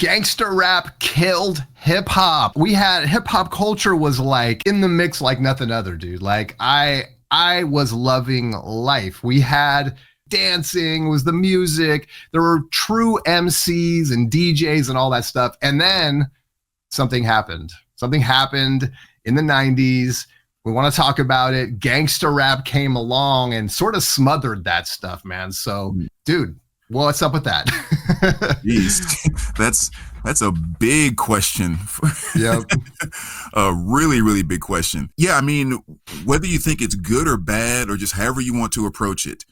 gangster rap killed hip hop. We had hip hop culture was like in the mix like nothing other, dude. Like I was loving life. We had dancing, was the music. There were true MCs and DJs and all that stuff. And then something happened. Something happened in the 90s. We want to talk about it. Gangster rap came along and sort of smothered that stuff, man. So, dude, what's up with that? Jeez, that's a big question. Yep. A really, really big question. Yeah, I mean, whether you think it's good or bad or just however you want to approach it,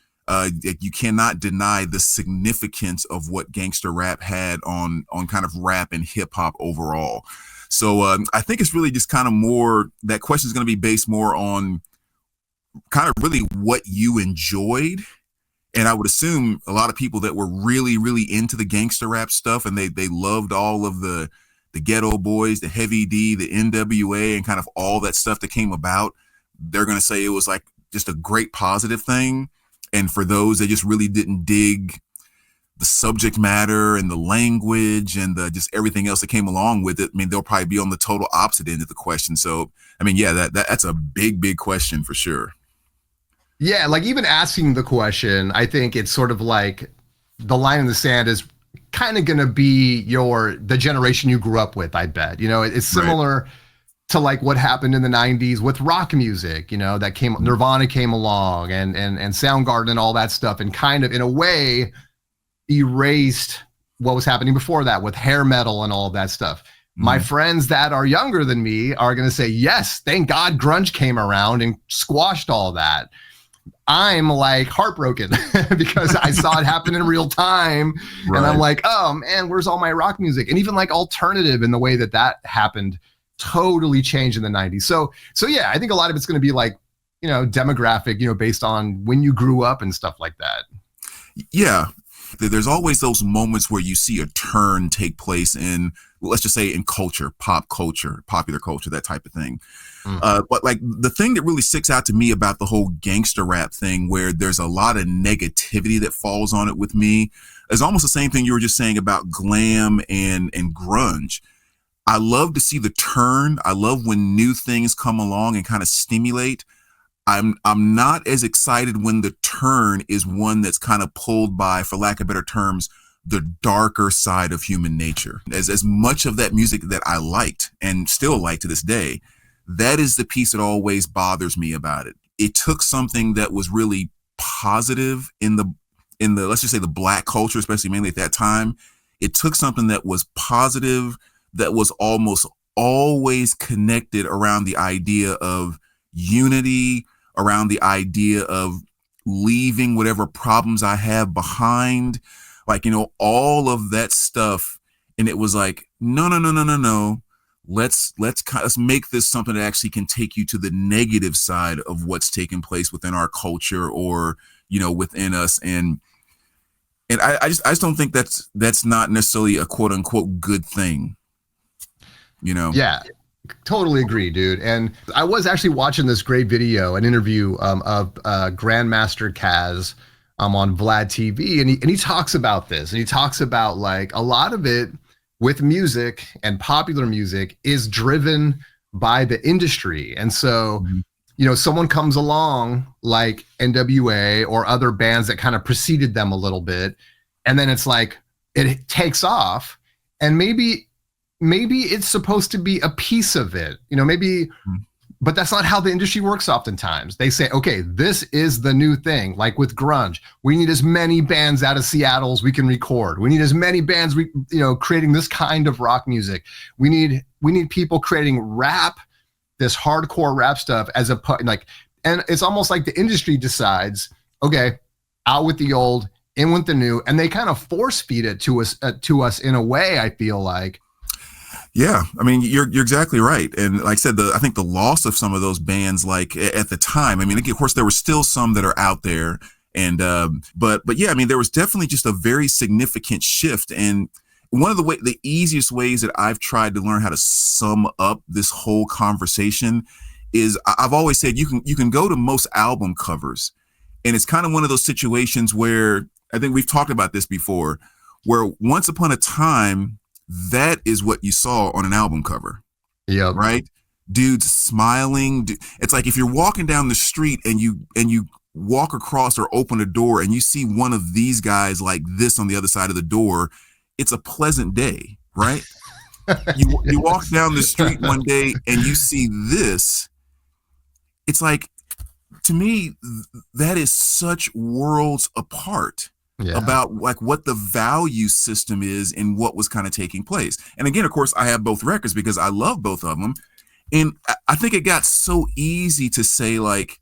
you cannot deny the significance of what gangster rap had on kind of rap and hip hop overall. So I think it's really just kind of more, that question is going to be based more on kind of really what you enjoyed. And I would assume a lot of people that were really, really into the gangster rap stuff and they loved all of the Ghetto Boys, the Heavy D, the NWA, and kind of all that stuff that came about, they're going to say it was like just a great positive thing. And for those that just really didn't dig the subject matter and the language and the just everything else that came along with it, I mean, they'll probably be on the total opposite end of the question. So, I mean, yeah, that's a big, big question for sure. Yeah, like even asking the question, I think it's sort of like the line in the sand is kind of going to be the generation you grew up with, I bet. You know, it's similar to like what happened in the 90s with rock music, you know, that Nirvana came along and Soundgarden and all that stuff, and kind of in a way erased what was happening before that with hair metal and all of that stuff. My friends that are younger than me are going to say, yes, thank God grunge came around and squashed all that. I'm like heartbroken because I saw it happen in real time. Right. And I'm like, oh man, where's all my rock music? And even like alternative in the way that happened totally changed in the 90s. So yeah, I think a lot of it's going to be like, you know, demographic, you know, based on when you grew up and stuff like that. Yeah. There's always those moments where you see a turn take place in, let's just say in culture, pop culture, popular culture, that type of thing. But like the thing that really sticks out to me about the whole gangster rap thing, where there's a lot of negativity that falls on it with me, is almost the same thing you were just saying about glam and grunge. I love to see the turn. I love when new things come along and kind of stimulate. I'm not as excited when the turn is one that's kind of pulled by, for lack of better terms, the darker side of human nature. As much of that music that I liked and still like to this day, that is the piece that always bothers me about it. It took something that was really positive in the let's just say the black culture, especially mainly at that time. It took something that was positive, that was almost always connected around the idea of unity, around the idea of leaving whatever problems I have behind, like, you know, all of that stuff. And it was like, no. Let's make this something that actually can take you to the negative side of what's taking place within our culture, or, you know, within us. And I just don't think that's not necessarily a quote unquote good thing, you know? Yeah. Totally agree, dude. And I was actually watching this great video, an interview of Grandmaster Caz on Vlad TV, and he talks about this, and he talks about like a lot of it with music and popular music is driven by the industry. And so, you know, someone comes along like NWA or other bands that kind of preceded them a little bit, and then it's like it takes off, and maybe it's supposed to be a piece of it, you know, but that's not how the industry works oftentimes. They say, okay, this is the new thing. Like with grunge, we need as many bands out of Seattle as we can record. We need as many bands, creating this kind of rock music. We need people creating rap, this hardcore rap stuff and it's almost like the industry decides, okay, out with the old, in with the new, and they kind of force feed it to us in a way, I feel like. Yeah, I mean, you're exactly right. And like I said, I think the loss of some of those bands, like at the time, I mean, of course, there were still some that are out there. And but yeah, I mean, there was definitely just a very significant shift. And one of the easiest ways that I've tried to learn how to sum up this whole conversation is I've always said you can go to most album covers. And it's kind of one of those situations where I think we've talked about this before, where once upon a time, that is what you saw on an album cover. Yep. Right? Dudes smiling. It's like if you're walking down the street and you walk across or open a door and you see one of these guys like this on the other side of the door, it's a pleasant day, right? You walk down the street one day and you see this. It's like, to me, that is such worlds apart about like what the value system is and what was kind of taking place. And again, of course, I have both records because I love both of them. And I think it got so easy to say, like,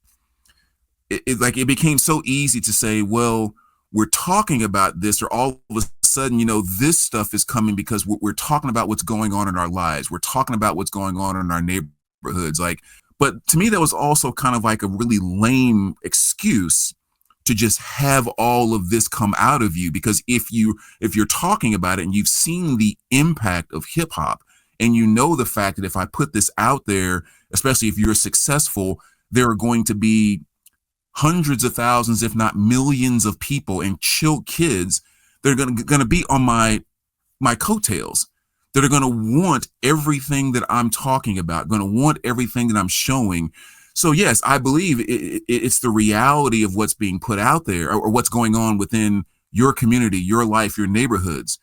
it became so easy to say, well, we're talking about this, or all of a sudden, this stuff is coming because we're talking about what's going on in our lives. We're talking about what's going on in our neighborhoods. Like, but to me, that was also kind of like a really lame excuse to just have all of this come out of you. Because if you're talking about it and you've seen the impact of hip hop, and the fact that if I put this out there, especially if you're successful, there are going to be hundreds of thousands, if not millions of people and kids that are going to be on my coattails, that are going to want everything that I'm talking about, going to want everything that I'm showing. So yes, I believe it's the reality of what's being put out there, or what's going on within your community, your life, your neighborhoods.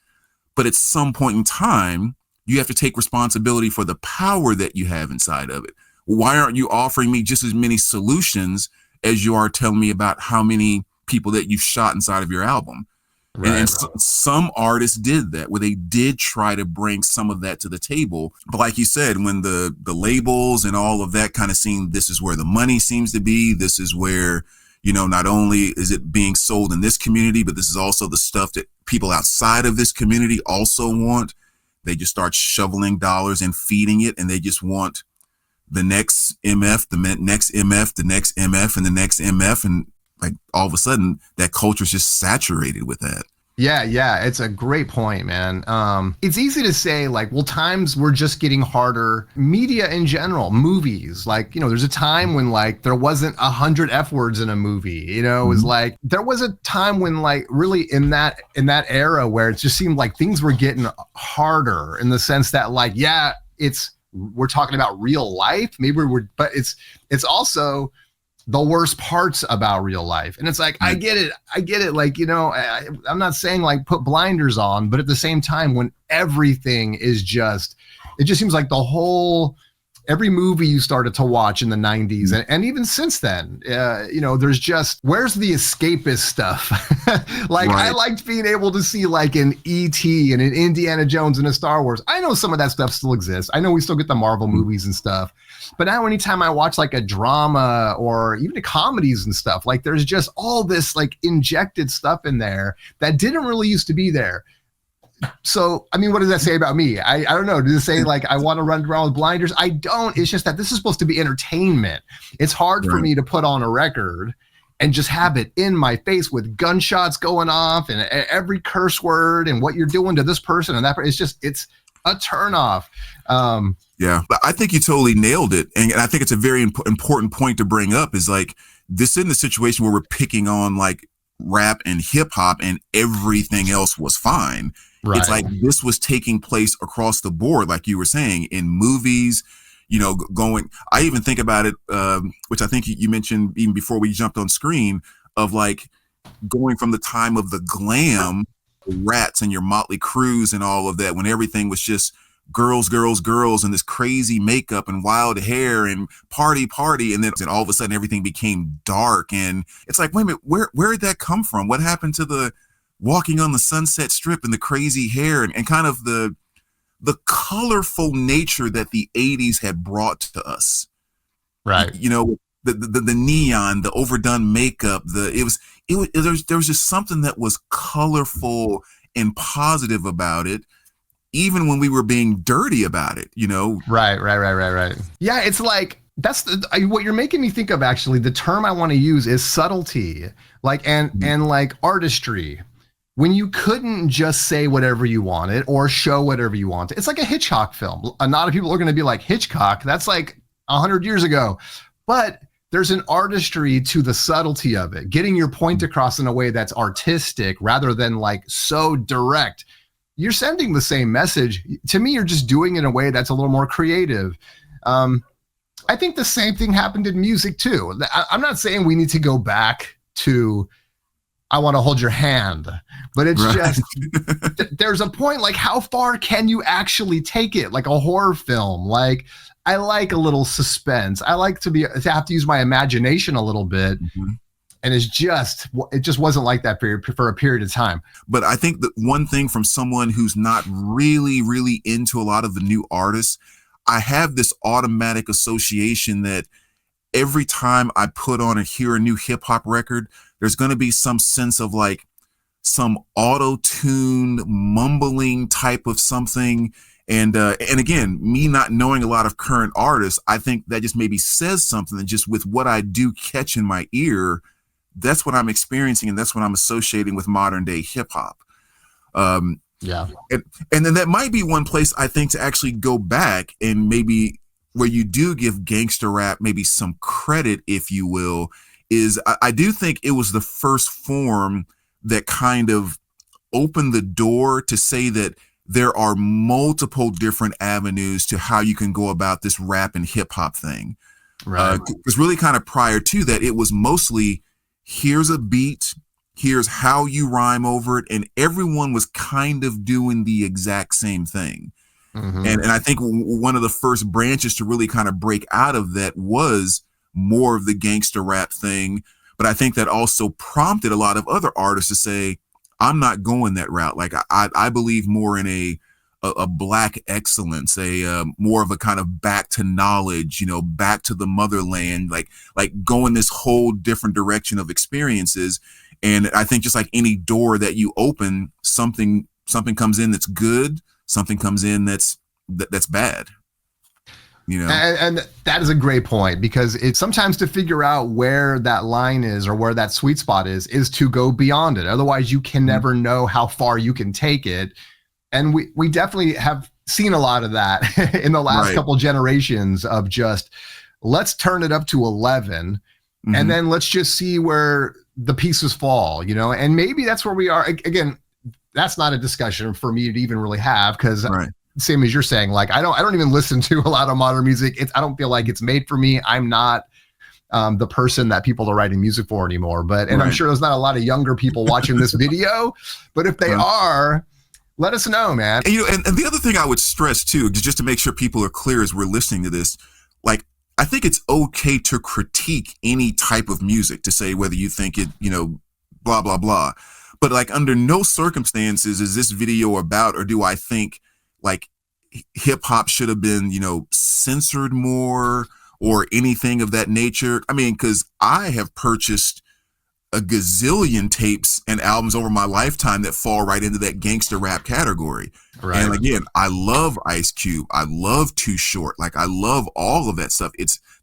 But at some point in time, you have to take responsibility for the power that you have inside of it. Why aren't you offering me just as many solutions as you are telling me about how many people that you've shot inside of your album? Right, and some artists did that, where they did try to bring some of that to the table. But like you said, when the labels and all of that kind of seem, this is where the money seems to be, this is where, not only is it being sold in this community, but this is also the stuff that people outside of this community also want. They just start shoveling dollars and feeding it, and they just want the next MF, the next MF, the next MF, and the next MF. And like all of a sudden that culture is just saturated with that. Yeah. It's a great point, man. It's easy to say like, well, times were just getting harder. Media in general, movies, like, there's a time when like there wasn't 100 F words in a movie, it was like, there was a time when like really in that era where it just seemed like things were getting harder, in the sense that like, we're talking about real life, but it's also the worst parts about real life. And it's like, I get it. Like, I'm not saying like put blinders on, but at the same time, when everything is it just seems like every movie you started to watch in the 90s and even since then, there's just, where's the escapist stuff? Like, right. I liked being able to see like an E.T. and an Indiana Jones and a Star Wars. I know some of that stuff still exists. I know we still get the Marvel movies and stuff. But now anytime I watch like a drama or even comedies and stuff, like there's just all this like injected stuff in there that didn't really used to be there. So, I mean, what does that say about me? I don't know. Does it say like I want to run around with blinders? I don't. It's just that this is supposed to be entertainment. It's hard for me to put on a record and just have it in my face with gunshots going off and every curse word and what you're doing to this person and that person. It's a turnoff. Yeah, but I think you totally nailed it. And I think it's a very important point to bring up, is like, this isn't a situation where we're picking on like rap and hip hop and everything else was fine. Right. It's like this was taking place across the board, like you were saying, in movies, I even think about it, which I think you mentioned even before we jumped on screen, of like going from the time of the glam, Rats and your Motley Crues and all of that, when everything was just girls and this crazy makeup and wild hair and party, and then all of a sudden everything became dark. And it's like, wait a minute, where did that come from? What happened to the walking on the Sunset Strip and the crazy hair and kind of the colorful nature that the 80s had brought to us? Right. The neon, the overdone makeup, there was just something that was colorful and positive about it, even when we were being dirty about it, Right. Yeah, it's like, that's what you're making me think of. Actually, the term I want to use is subtlety, like, and like artistry. When you couldn't just say whatever you wanted or show whatever you wanted. It's like a Hitchcock film. A lot of people are going to be like, Hitchcock, that's like 100 years ago. But there's an artistry to the subtlety of it, getting your point across in a way that's artistic rather than like so direct. you're sending the same message. To me, you're just doing it in a way that's a little more creative. I think the same thing happened in music too. I'm not saying we need to go back to I want to hold your hand, but it's just there's a point, like how far can you actually take it? Like a horror film, like I like a little suspense. I like to have to use my imagination a little bit. And it just wasn't like that for a period of time. But I think that one thing from someone who's not really, really into a lot of the new artists, I have this automatic association that every time I put on or hear a new hip hop record, there's going to be some sense of like some auto-tuned mumbling type of something. And again, me not knowing a lot of current artists, I think that just maybe says something that just with what I do catch in my ear, that's what I'm experiencing. And that's what I'm associating with modern day hip hop. Yeah. And then that might be one place I think to actually go back and maybe where you do give gangster rap maybe some credit, if you will, is I do think it was the first form that kind of opened the door to say that there are multiple different avenues to how you can go about this rap and hip hop thing. Right. Because really kind of prior to that, it was mostly here's a beat, here's how you rhyme over it, and everyone was kind of doing the exact same thing. And I think one of the first branches to really kind of break out of that was more of the gangster rap thing. But I think that also prompted a lot of other artists to say, I'm not going that route. Like I believe more in a black excellence, more of a kind of back to knowledge, back to the motherland, like going this whole different direction of experiences. And I think just like any door that you open, something comes in that's good, something comes in that's bad. And that is a great point, because it's sometimes to figure out where that line is or where that sweet spot is to go beyond it. Otherwise you can never know how far you can take it. And we definitely have seen a lot of that in the last couple generations of just, let's turn it up to 11 and then let's just see where the pieces fall, and maybe that's where we are. Again, that's not a discussion for me to even really have, because same as you're saying, like I don't even listen to a lot of modern music. I don't feel like it's made for me. I'm not the person that people are writing music for anymore. But I'm sure there's not a lot of younger people watching this video. But if they are, let us know, man. And the other thing I would stress too, just to make sure people are clear as we're listening to this, like I think it's okay to critique any type of music, to say whether you think it, blah blah blah. But like under no circumstances is this video about, or do I think like hip hop should have been, censored more or anything of that nature. I mean, because I have purchased a gazillion tapes and albums over my lifetime that fall right into that gangster rap category. Right. And again, I love Ice Cube. I love Too Short. Like I love all of that stuff.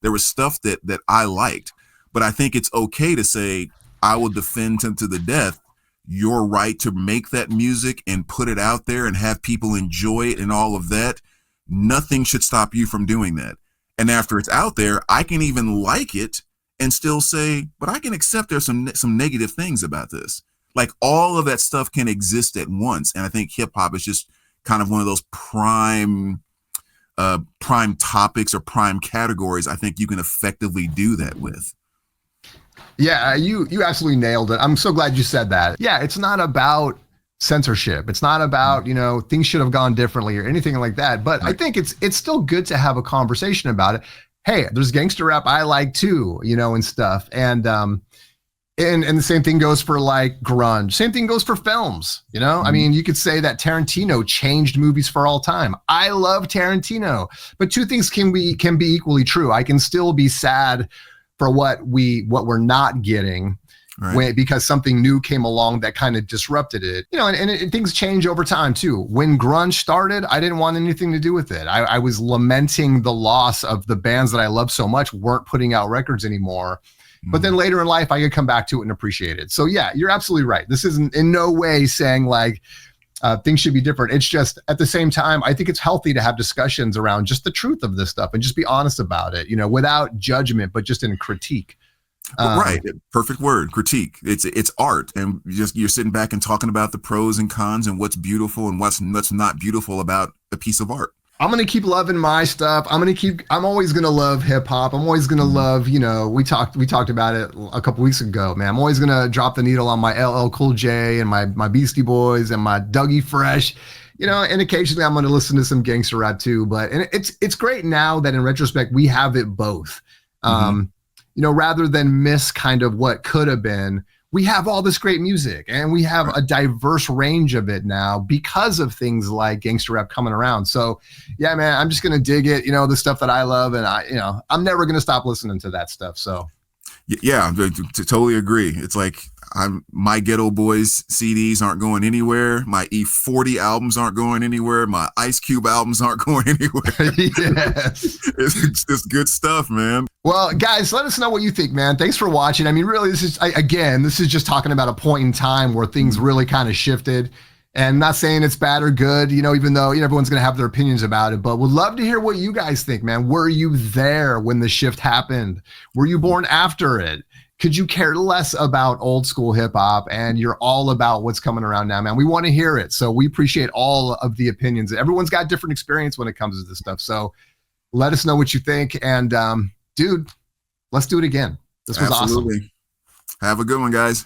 There was stuff that I liked, but I think it's okay to say, I will defend him to the death your right to make that music and put it out there and have people enjoy it and all of that. Nothing should stop you from doing that. And after it's out there, I can even like it and still say, but I can accept there's some negative things about this. Like all of that stuff can exist at once. And I think hip hop is just kind of one of those prime topics or prime categories I think you can effectively do that with. Yeah, you absolutely nailed it. I'm so glad you said that. Yeah, it's not about censorship. It's not about, things should have gone differently or anything like that. But I think it's still good to have a conversation about it. Hey, there's gangster rap I like too, and stuff. And the same thing goes for like grunge. Same thing goes for films, I mean, you could say that Tarantino changed movies for all time. I love Tarantino, but two things can be equally true. I can still be sad for what we're not getting, because something new came along that kind of disrupted it. And things change over time too. When grunge started, I didn't want anything to do with it. I was lamenting the loss of the bands that I loved so much weren't putting out records anymore. But then later in life, I could come back to it and appreciate it. So yeah, you're absolutely right. This isn't in no way saying like things should be different. It's just at the same time, I think it's healthy to have discussions around just the truth of this stuff and just be honest about it, without judgment, but just in critique. Right. Perfect word. Critique. It's art, and you're sitting back and talking about the pros and cons and what's beautiful and what's not beautiful about a piece of art. I'm gonna keep loving my stuff. I'm always gonna love hip hop. I'm always gonna love, we talked about it a couple weeks ago, man. I'm always gonna drop the needle on my LL Cool J and my Beastie Boys and my Dougie Fresh, and occasionally I'm gonna listen to some gangster rap too. But and it's great now that in retrospect we have it both. Rather than miss kind of what could have been, we have all this great music and we have a diverse range of it now because of things like gangster rap coming around. So yeah, man, I'm just going to dig it, the stuff that I love. And I'm never going to stop listening to that stuff. So yeah, totally agree. It's like my Ghetto Boys CDs aren't going anywhere. My E40 albums aren't going anywhere. My Ice Cube albums aren't going anywhere. Yes. It's just good stuff, man. Well, guys, let us know what you think, man. Thanks for watching. I mean, really, this is just talking about a point in time where things really kind of shifted. And not saying it's bad or good, even though everyone's going to have their opinions about it, but would love to hear what you guys think, man. Were you there when the shift happened? Were you born after it? Could you care less about old school hip hop and you're all about what's coming around now, man? We want to hear it. So we appreciate all of the opinions. Everyone's got different experience when it comes to this stuff. So let us know what you think. And dude, let's do it again. This was Absolutely awesome. Have a good one, guys.